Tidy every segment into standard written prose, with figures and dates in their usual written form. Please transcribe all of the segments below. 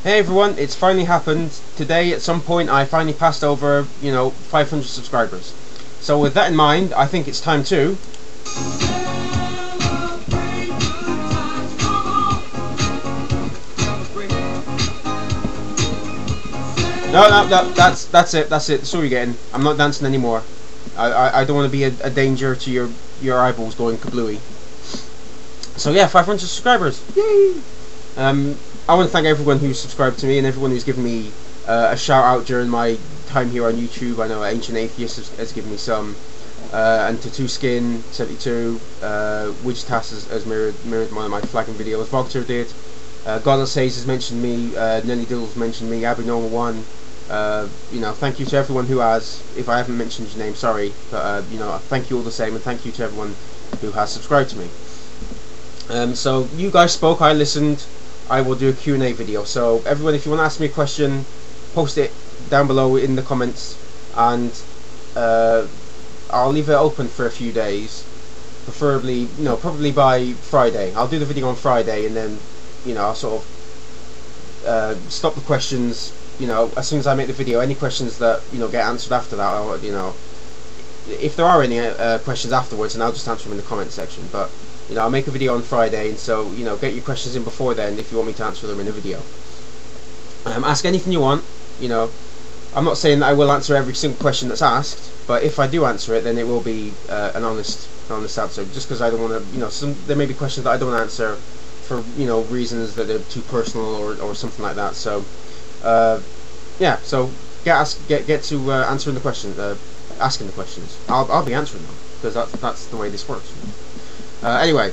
Hey everyone, it's finally happened. Today at some point I finally passed over, 500 subscribers. So with that in mind, I think it's time to... No, that's it, that's all you're getting. I'm not dancing anymore. I don't want to be a danger to your eyeballs going kablooey. So yeah, 500 subscribers. Yay! I want to thank everyone who's subscribed to me and everyone who's given me a shout out during my time here on YouTube. I know Ancient Atheist has given me some, and Tattoo Skin 72, Widgetas has mirrored one of my flagging videos. Vogter did. Godless Haze has mentioned me. Nelly Diddle's mentioned me. Abnormal One. Thank you to everyone who has. If I haven't mentioned your name, sorry, but thank you all the same, and thank you to everyone who has subscribed to me. So you guys spoke, I listened. I will do a Q&A video. So everyone, if you want to ask me a question, post it down below in the comments, and I'll leave it open for a few days. Preferably, probably by Friday. I'll do the video on Friday, and then, I'll sort of stop the questions. As soon as I make the video, any questions that get answered after that, or if there are any questions afterwards, and I'll just answer them in the comment section. But I'll make a video on Friday, and so get your questions in before then if you want me to answer them in a video. Ask anything you want. I'm not saying that I will answer every single question that's asked, but if I do answer it, then it will be an honest answer. Just because I don't want to, there may be questions that I don't answer for reasons that are too personal or something like that. So yeah, so get to answering the questions, asking the questions. I'll be answering them, because that's the way this works. Anyway,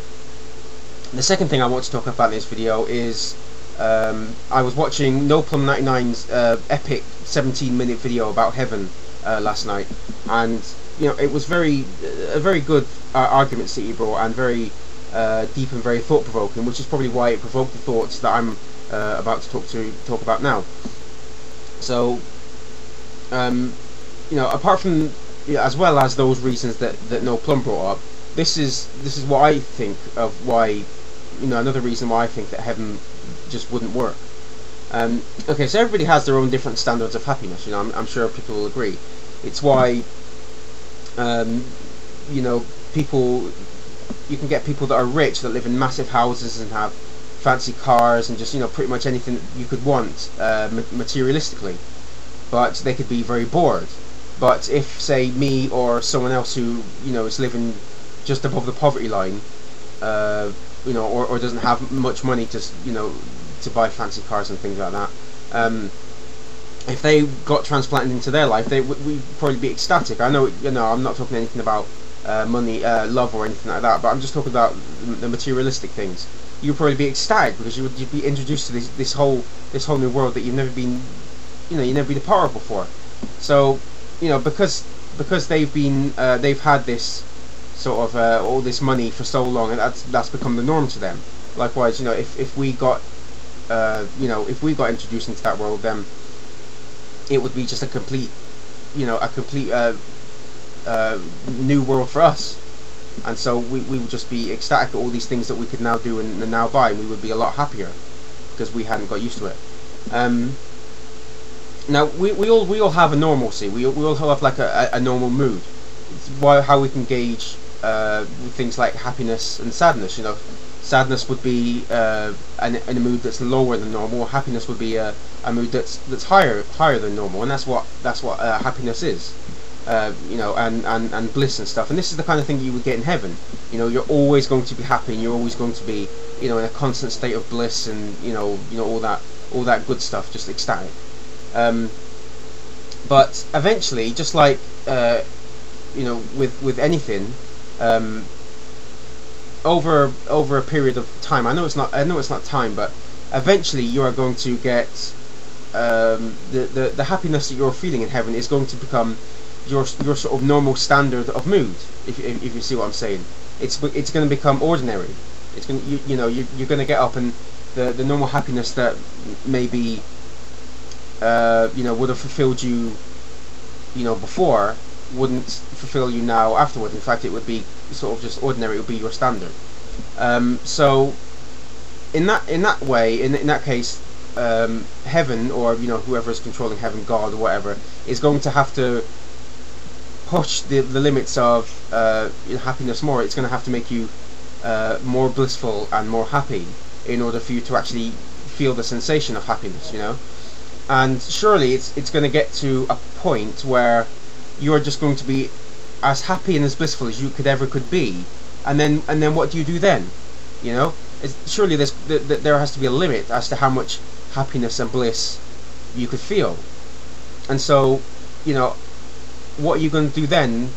the second thing I want to talk about in this video is I was watching NoPlum99's epic 17-minute video about heaven last night, and it was a very good arguments that he brought, and very deep and very thought-provoking, which is probably why it provoked the thoughts that I'm about to talk about now. So, apart from as well as those reasons that NoPlum brought up, this is what I think of why, another reason why I think that heaven just wouldn't work. Okay, so everybody has their own different standards of happiness. I'm sure people will agree. It's why, people, you can get people that are rich that live in massive houses and have fancy cars and just pretty much anything you could want materialistically, but they could be very bored. But if, say, me or someone else who is living just above the poverty line, or doesn't have much money to buy fancy cars and things like that, if they got transplanted into their life, we'd probably be ecstatic. I know, I'm not talking anything about money, love, or anything like that, but I'm just talking about the materialistic things. You'd probably be ecstatic because you'd be introduced to this whole new world that you've never been, you've never been a part of before. So, because they've had this sort of all this money for so long, and that's become the norm to them. Likewise, if we got introduced into that world, then it would be just a complete new world for us. And so we would just be ecstatic at all these things that we could now do and now buy, and we would be a lot happier because we hadn't got used to it. Now we all have a normalcy. We all have like a normal mood. It's how we can gauge with things like happiness and sadness. Sadness would be in a mood that's lower than normal. Happiness would be a mood that's higher than normal, and that's what happiness is. And bliss and stuff. And this is the kind of thing you would get in heaven. You're always going to be happy, and you're always going to be in a constant state of bliss, and all that good stuff, just ecstatic. But eventually, just like with anything, over a period of time, I know it's not time, but eventually you are going to get the happiness that you're feeling in heaven is going to become your sort of normal standard of mood. If you see what I'm saying, it's going to become ordinary. It's going you're going to get up, and the normal happiness that maybe would have fulfilled you before wouldn't fulfill you now afterwards. In fact, it would be sort of just ordinary. It would be your standard. So in that way, in that case, heaven, or whoever is controlling heaven, God or whatever, is going to have to push the limits of happiness more. It's going to have to make you more blissful and more happy in order for you to actually feel the sensation of happiness, and surely it's going to get to a point where you're just going to be as happy and as blissful as you could be, and then what do you do then? Surely there has to be a limit as to how much happiness and bliss you could feel. And so what are you going to do then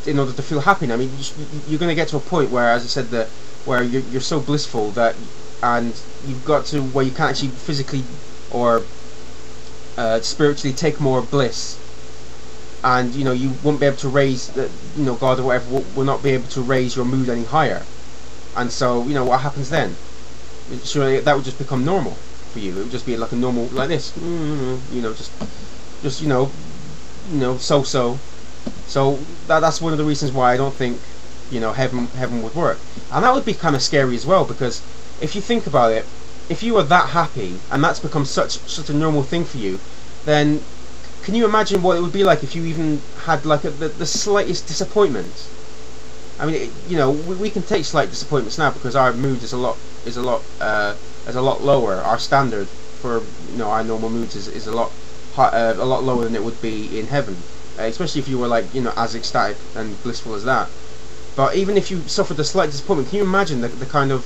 in order to feel happy? I mean, you're going to get to a point where, as I said, where you're so blissful and you've got to where you can't actually physically or spiritually take more bliss, and you won't be able to raise God or whatever will not be able to raise your mood any higher. And so what happens then? Surely that would just become normal for you. It would just be like a normal, like this, just so that's one of the reasons why I don't think heaven would work. And that would be kind of scary as well, because if you think about it, if you are that happy and that's become such a normal thing for you, then can you imagine what it would be like if you even had like the slightest disappointment? I mean, we can take slight disappointments now because our mood is a lot lower. Our standard for our normal moods is a lot lower than it would be in heaven, especially if you were like as ecstatic and blissful as that. But even if you suffered a slight disappointment, can you imagine the kind of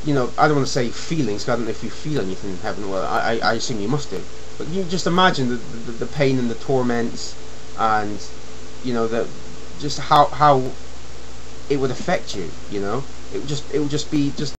I don't want to say feelings, 'cause I don't know if you feel anything in heaven. Well, I assume you must do. But you just imagine the pain and the torments, and just how it would affect you. It would just be